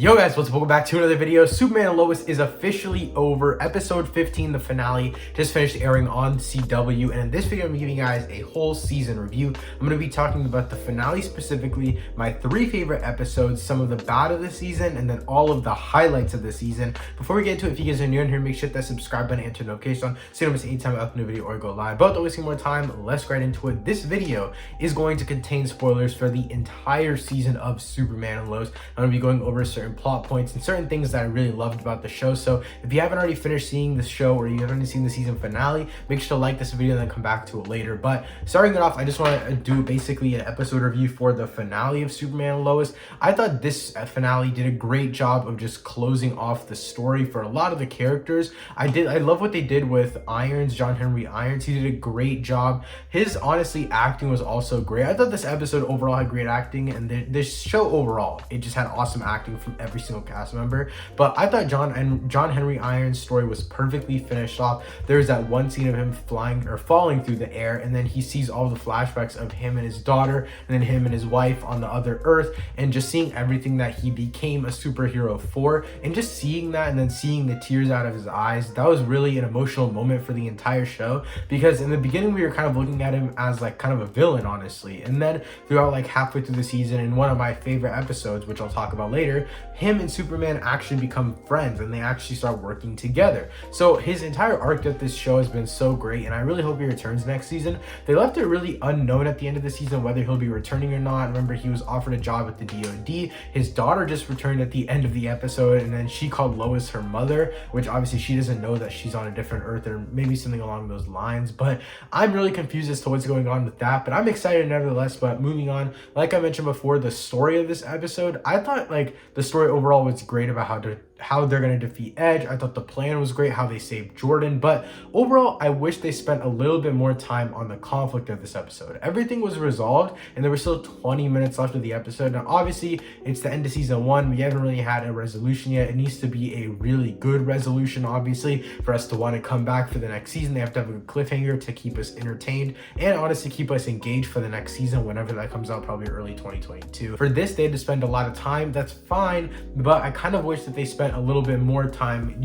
Yo guys, welcome back to another video. Superman and Lois is officially over. Episode 15, the finale, just finished airing on CW, and in this video I'm giving you guys a whole season review. I'm going to be talking about the finale specifically, my 3 favorite episodes, some of the bad of the season, and then all of the highlights of the season. Before we get into it, if you guys are new in here, make sure that subscribe button and turn notification on so you don't miss any time I upload a new video or go live. But don't wasting more time, let's get right into it. This video is going to contain spoilers for the entire season of Superman and Lois. I'm going to be going over certain plot points and certain things that I really loved about the show. So if you haven't already finished seeing the show or you haven't seen the season finale, make sure to like this video and then come back to it later. But starting it off, I just want to do basically an episode review for the finale of Superman and Lois. I thought this finale did a great job of just closing off the story for a lot of the characters. I love what they did with Irons, John Henry Irons. He did a great job. His honestly acting was also great. I thought this episode overall had great acting, and this show overall, it just had awesome acting from every single cast member. But I thought John Henry Irons' story was perfectly finished off. There's that one scene of him falling through the air, and then he sees all the flashbacks of him and his daughter, and then him and his wife on the other Earth, and just seeing everything that he became a superhero for, and just seeing that and then seeing the tears out of his eyes. That was really an emotional moment for the entire show, because in the beginning we were kind of looking at him as like kind of a villain, honestly, and then throughout like halfway through the season, in one of my favorite episodes, which I'll talk about later, him and Superman actually become friends and they actually start working together. So his entire arc of this show has been so great, and I really hope he returns next season. They left it really unknown at the end of the season whether he'll be returning or not. Remember, he was offered a job at the DoD. His daughter just returned at the end of the episode, and then she called Lois her mother, which obviously she doesn't know that she's on a different Earth or maybe something along those lines. But I'm really confused as to what's going on with that, but I'm excited nevertheless. But moving on, like I mentioned before, the story of this episode, I thought like the story overall was great about how they're going to defeat Edge. I thought the plan was great, how they saved Jordan, but overall I wish they spent a little bit more time on the conflict of this episode. Everything was resolved and there were still 20 minutes left of the episode. Now obviously it's the end of season 1, we haven't really had a resolution yet. It needs to be a really good resolution, obviously, for us to want to come back for the next season. They have to have a good cliffhanger to keep us entertained and honestly keep us engaged for the next season whenever that comes out, probably early 2022. For this they had to spend a lot of time, that's fine, but I kind of wish that they spent a little bit more time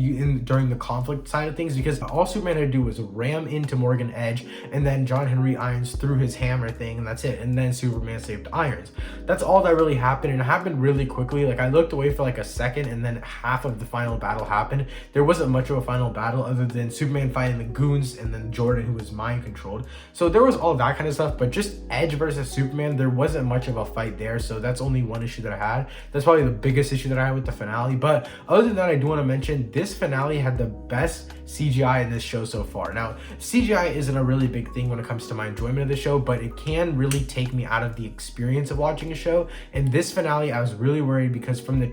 during the conflict side of things, because all Superman had to do was ram into Morgan Edge, and then John Henry Irons threw his hammer thing, and that's it, and then Superman saved Irons. That's all that really happened, and it happened really quickly. Like I looked away for like a second, and then half of the final battle happened. There wasn't much of a final battle other than Superman fighting the goons and then Jordan, who was mind controlled. So there was all that kind of stuff, but just Edge versus Superman, there wasn't much of a fight there. So that's only one issue that I had. That's probably the biggest issue that I had with the finale. But other than that, I do want to mention this finale had the best CGI in this show so far. Now, CGI isn't a really big thing when it comes to my enjoyment of the show, but it can really take me out of the experience of watching a show. And this finale, I was really worried because from the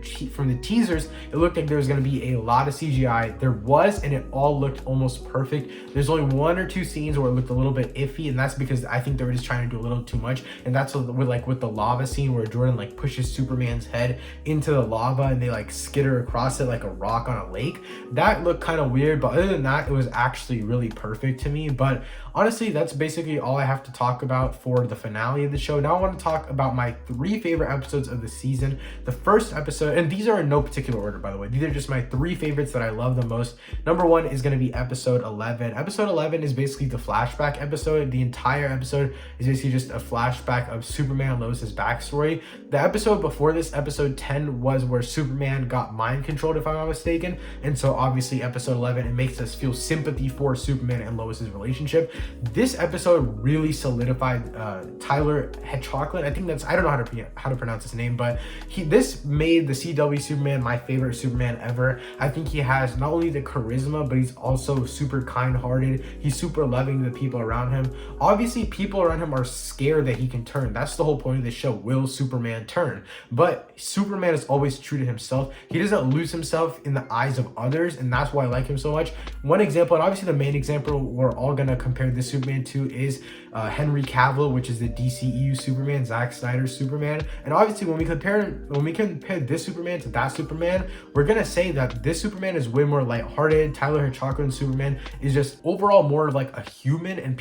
teasers, it looked like there was going to be a lot of CGI. There was, and it all looked almost perfect. There's only 1 or 2 scenes where it looked a little bit iffy, and that's because I think they were just trying to do a little too much. And that's with the lava scene where Jordan like pushes Superman's head into the lava and they like skitter across it like a rock on a lake. That looked kind of weird, but other than that, it was actually really perfect to me. But honestly, that's basically all I have to talk about for the finale of the show. Now I want to talk about my 3 favorite episodes of the season. The first episode, and these are in no particular order by the way, these are just my 3 favorites that I love the most. Number 1 is going to be episode 11. Episode 11 is basically the flashback episode. The entire episode is basically just a flashback of Superman and Lois's backstory. The episode before this, episode 10, was where Superman got mind controlled, if I'm not mistaken, and so obviously episode 11, it makes us feel sympathy for Superman and Lois's relationship. This episode really solidified Tyler Chocolate. I think that's, I don't know how to pronounce his name, but this made the CW Superman my favorite Superman ever. I think he has not only the charisma, but he's also super kind-hearted. He's super loving to the people around him. Obviously people around him are scared that he can turn. That's the whole point of the show. Will Superman turn? But Superman is always true to himself. He doesn't lose himself in the eyes of others, and that's why I like him so much. One example, and obviously the main example we're all gonna compare this Superman to, is Henry Cavill, which is the DCEU Superman, Zack Snyder's Superman. And obviously when we compare this Superman to that Superman, we're gonna say that this Superman is way more lighthearted. Tyler Hoechula's Superman is just overall more of like a human, and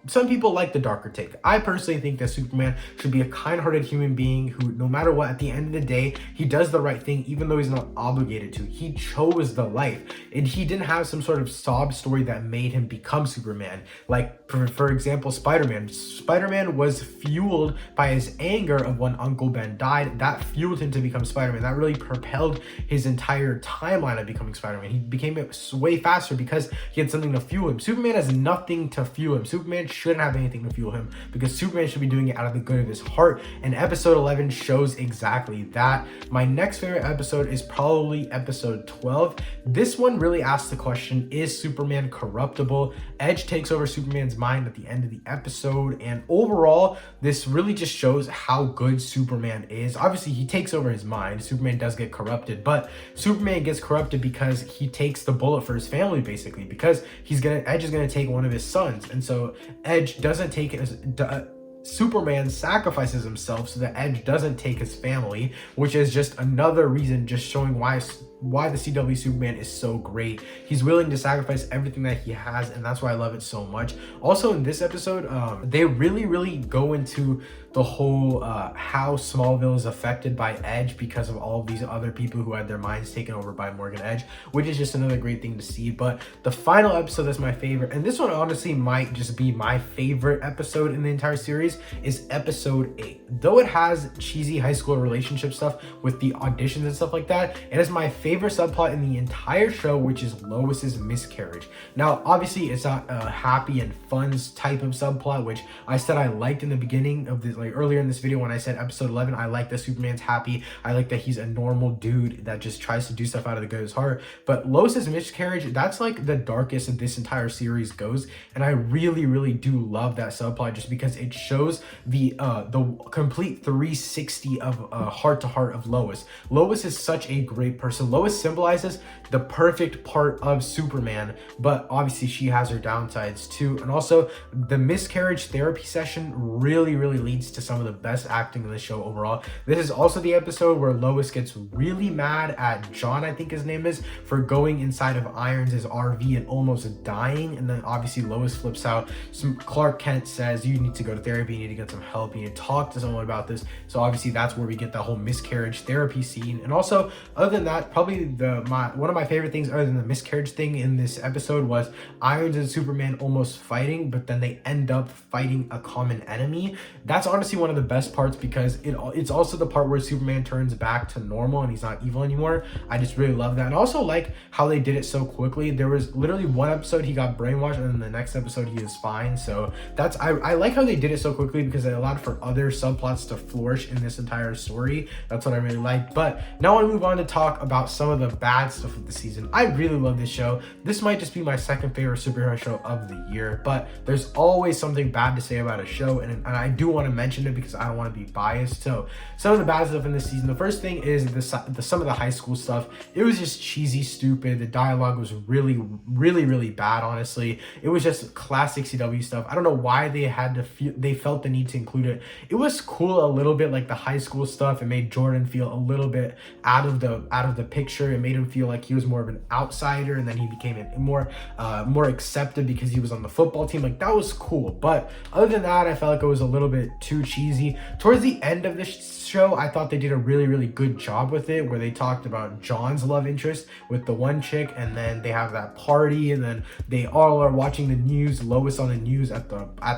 some people like the darker take. I personally think that Superman should be a kind-hearted human being who, no matter what, at the end of the day, he does the right thing, even though he's not obligated to. He chose the life, and he didn't have some sort of sob story that made him become Superman. Like, for example, Spider-Man. Spider-Man was fueled by his anger of when Uncle Ben died. That fueled him to become Spider-Man. That really propelled his entire timeline of becoming Spider-Man. He became it way faster because he had something to fuel him. Superman has nothing to fuel him. Superman shouldn't have anything to fuel him because Superman should be doing it out of the good of his heart, and episode 11 shows exactly that. My next favorite episode is probably episode 12. This one really asks the question, is Superman corruptible? Edge takes over Superman's mind at the end of the episode, and overall this really just shows how good Superman is. Obviously he takes over his mind. Superman does get corrupted, but Superman gets corrupted because he takes the bullet for his family, basically, because Edge is gonna take one of his sons, and so Edge doesn't take Superman sacrifices himself so that Edge doesn't take his family, which is just another reason just showing why the CW Superman is so great. He's willing to sacrifice everything that he has, and that's why I love it so much. Also in this episode, they really go into the whole how Smallville is affected by Edge because of all of these other people who had their minds taken over by Morgan Edge, which is just another great thing to see. But the final episode that's my favorite, and this one honestly might just be my favorite episode in the entire series, is episode 8. Though it has cheesy high school relationship stuff with the auditions and stuff like that, it is my favorite subplot in the entire show, which is Lois's miscarriage. Now obviously it's not a happy and fun type of subplot, which I said I liked in the beginning of this, like earlier in this video when I said episode 11, I like that Superman's happy. I like that he's a normal dude that just tries to do stuff out of the good of his heart. But Lois's miscarriage, that's like the darkest of this entire series goes, and I really do love that subplot just because it shows the complete 360 of heart to heart of Lois. Lois is such a great person. Lois symbolizes the perfect part of Superman, but obviously she has her downsides too. And also the miscarriage therapy session really leads to some of the best acting in the show overall. This is also the episode where Lois gets really mad at John, I think his name is, for going inside of Irons' RV and almost dying. And then obviously Lois flips out. Clark Kent says, you need to go to therapy, you need to get some help, you need to talk to someone about this. So obviously that's where we get the whole miscarriage therapy scene. And also, other than that, probably one of my favorite things other than the miscarriage thing in this episode was Irons and Superman almost fighting, but then they end up fighting a common enemy. That's honestly one of the best parts because it's also the part where Superman turns back to normal and he's not evil anymore. I just really love that. And also like how they did it so quickly. There was literally one episode he got brainwashed and then the next episode he is fine. So that's, I like how they did it so quickly because it allowed for other subplots to flourish in this entire story. That's what I really liked. But now I want to move on to talk about some of the bad stuff of the season. I really love this show. This might just be my second favorite superhero show of the year, but there's always something bad to say about a show, and I do want to mention it because I don't want to be biased. So some of the bad stuff in this season, the first thing is some of the high school stuff. It was just cheesy, stupid. The dialogue was really bad, honestly. It was just classic CW stuff. I don't know why they felt the need to include it. It was cool a little bit, like the high school stuff. It made Jordan feel a little bit out of the picture. It made him feel like he was more of an outsider, and then he became more accepted because he was on the football team. Like that was cool, but other than that, I felt like it was a little bit too cheesy. Towards the end of this show, I thought they did a really good job with it, where they talked about John's love interest with the one chick, and then they have that party, and then they all are watching the news, Lois on the news at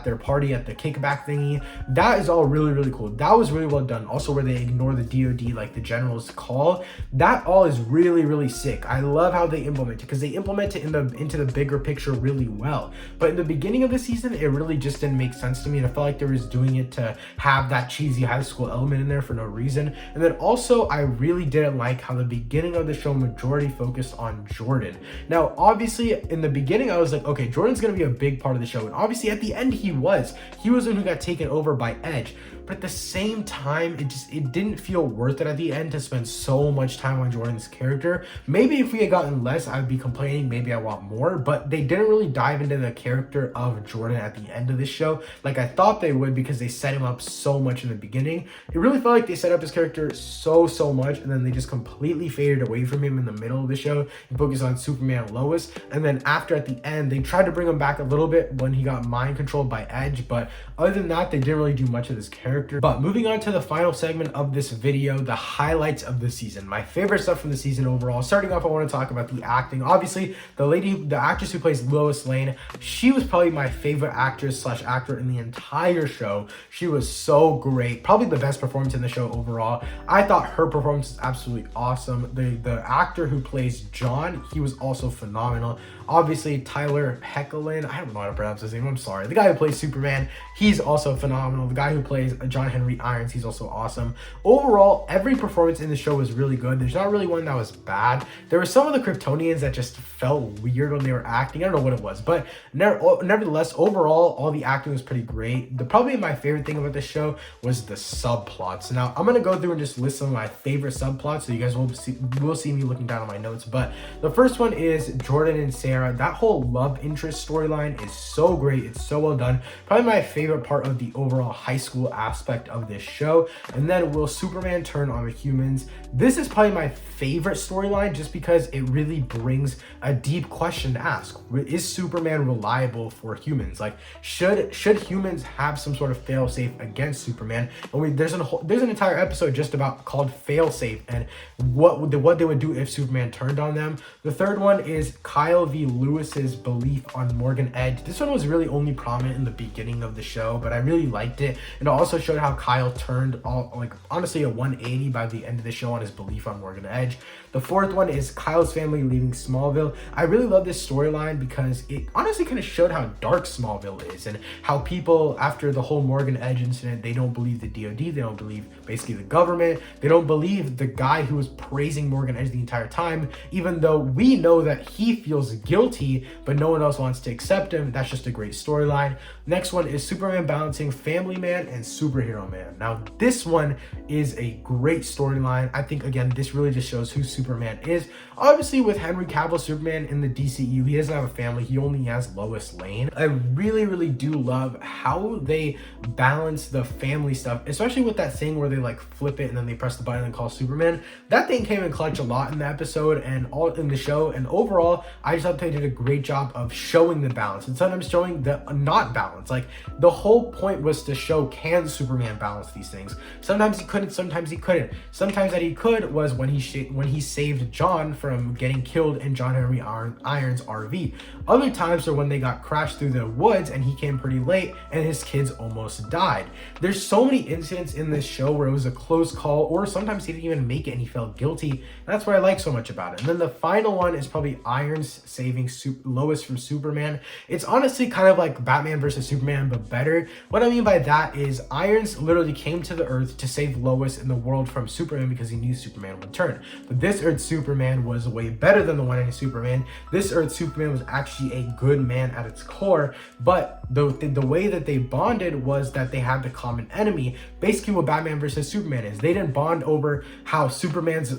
their party at the kickback thingy. That is all really cool. That was really well done. Also where they ignore the DOD, like the general's call. That all is really sick. I love how they implement it because they implement it into the bigger picture really well. But in the beginning of the season, it really just didn't make sense to me, and I felt like they were just doing it to have that cheesy high school element in there for no reason. And then also, I really didn't like how the beginning of the show majority focused on Jordan. Now, obviously, in the beginning, I was like, okay, Jordan's gonna be a big part of the show, and obviously at the end, he was the one who got taken over by Edge. but at the same time, it didn't feel worth it at the end to spend so much time on Jordan's character. Maybe if we had gotten less, I would be complaining. Maybe I want more, but they didn't really dive into the character of Jordan at the end of this show like I thought they would, because they set him up so much in the beginning. It really felt like they set up his character so much, and then they just completely faded away from him in the middle of the show and focused on Superman and Lois. And then after, at the end, they tried to bring him back a little bit when he got mind controlled by Edge, but other than that, they didn't really do much of his character. But moving on to the final segment of this video, the highlights of the season. My favorite stuff from the season overall. Starting off, I want to talk about the acting. Obviously, the actress who plays Lois Lane, she was probably my favorite actress / actor in the entire show. She was so great. Probably the best performance in the show overall. I thought her performance was absolutely awesome. The actor who plays John, he was also phenomenal. Obviously, Tyler Hoechlin, I don't know how to pronounce his name, I'm sorry. The guy who plays Superman, he's also phenomenal. The guy who plays John Henry Irons, he's also awesome. Overall, every performance in the show was really good. There's not really one that was bad. There were some of the Kryptonians that just felt weird when they were acting. I don't know what it was, but nevertheless, overall, all the acting was pretty great. Probably my favorite thing about this show was the subplots. Now, I'm going to go through and just list some of my favorite subplots, so you guys will see me looking down on my notes. But the first one is Jordan and Sarah. That whole love interest storyline is so great. It's so well done. Probably my favorite part of the overall high school aspect of this show. And then, will Superman turn on the humans? This is probably my favorite storyline, just because it really brings a deep question to ask. Is Superman reliable for humans? Like, should humans have some sort of failsafe against Superman? And there's an entire episode just about called failsafe and what they would do if Superman turned on them. The third one is Kyle v. Lewis's belief on Morgan Edge. This one was really only prominent in the beginning of the show, but I really liked it. And it also showed how Kyle turned honestly a 180 by the end of the show on his belief on Morgan Edge. The fourth one is Kyle's family leaving Smallville. I really love this storyline because it honestly kind of showed how dark Smallville is, and how people, after the whole Morgan Edge incident, they don't believe the DOD, they don't believe basically the government, they don't believe the guy who was praising Morgan Edge the entire time, even though we know that he feels guilty, but no one else wants to accept him. That's just a great storyline. Next one is Superman balancing Family Man and Superhero Man. Now, this one is a great storyline. I think, again, this really just shows who Superman is. Obviously, with Henry Cavill Superman in the DCU, he doesn't have a family. He only has Lois Lane. I really do love how they balance the family stuff, especially with that thing where they like flip it and then they press the button and call Superman. That thing came in clutch a lot in the episode and all in the show. And overall, I just thought they did a great job of showing the balance and sometimes showing the not balance. Like, the whole point was to show, can Superman balance these things? Sometimes he couldn't, sometimes he couldn't. Sometimes that he could was when he saved John from getting killed in John Henry Irons' RV. Other times are when they got crashed through the woods and he came pretty late and his kids almost died. There's so many incidents in this show where it was a close call, or sometimes he didn't even make it and he felt guilty. And that's what I like so much about it. And then the final one is probably Irons saving Lois from Superman. It's honestly kind of like Batman versus Superman, but better. What I mean by that is Irons literally came to the Earth to save Lois in the world from Superman because he knew Superman would turn. But this Earth Superman was way better than the one in Superman. This Earth Superman was actually a good man at its core, but the way that they bonded was that they had the common enemy. Basically what Batman versus Superman is. They didn't bond over how Superman's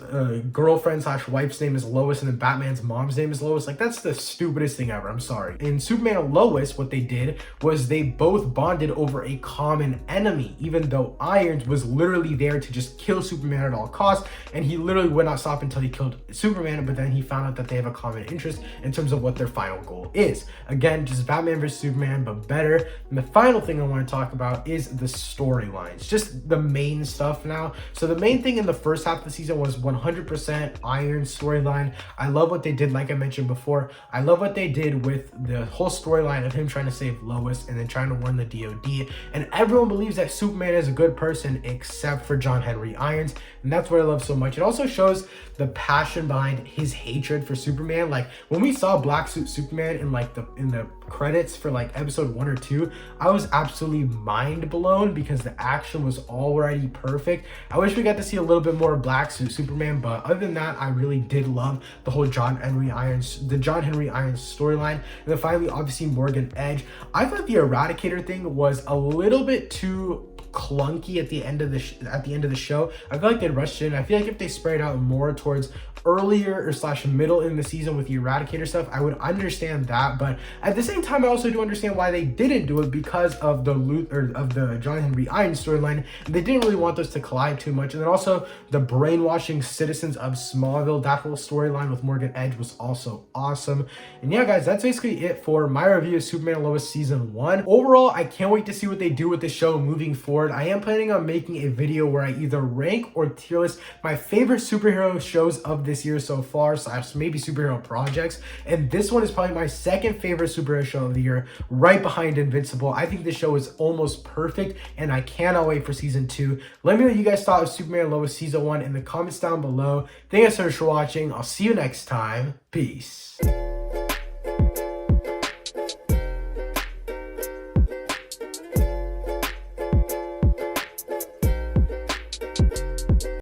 girlfriend / wife's name is Lois and then Batman's mom's name is Lois. Like, that's the stupidest thing ever. I'm sorry. In Superman and Lois, what they did was they both bonded over a common enemy, even though Irons was literally there to just kill Superman at all costs, and he literally would not stop until he killed Superman. But then he found out that they have a common interest in terms of what their final goal is. Again, just Batman versus Superman, but better. And the final thing I want to talk about is the storylines, just the main stuff now. So the main thing in the first half of the season was 100% Iron's storyline. I love what they did, like I mentioned before. I love what they did with the whole storyline of him trying to save Lois and then trying to warn the DOD. And everyone believes that Superman is a good person except for John Henry Irons. And that's what I love so much. It also shows the passion behind his hatred for Superman. Like, when we saw Black Suit Superman in the credits for like episode 1 or 2, I was absolutely mind blown because the action was already perfect. I wish we got to see a little bit more Black Suit Superman, but other than that, I really did love the whole John Henry Irons storyline. And then finally, obviously, Morgan Edge. I thought the Eradicator thing was a little bit too clunky at the end of the show. I feel like they rushed it in. I feel like if they spread out more towards earlier or slash middle in the season with the Eradicator stuff, I would understand that. But at the same time, I also do understand why they didn't do it, because of the Jonathan Rhys Irons storyline. They didn't really want those to collide too much. And then also the brainwashing citizens of Smallville, that whole storyline with Morgan Edge was also awesome. And yeah, guys, that's basically it for my review of Superman and Lois season 1. Overall, I can't wait to see what they do with the show moving forward. I am planning on making a video where I either rank or tier list my favorite superhero shows of this year so far, slash maybe superhero projects. And this one is probably my second favorite superhero show of the year, right behind Invincible. I think this show is almost perfect, and I cannot wait for season 2. Let me know what you guys thought of Superman and Lois season 1 in the comments down below. Thank you guys so much for watching. I'll see you next time. Peace.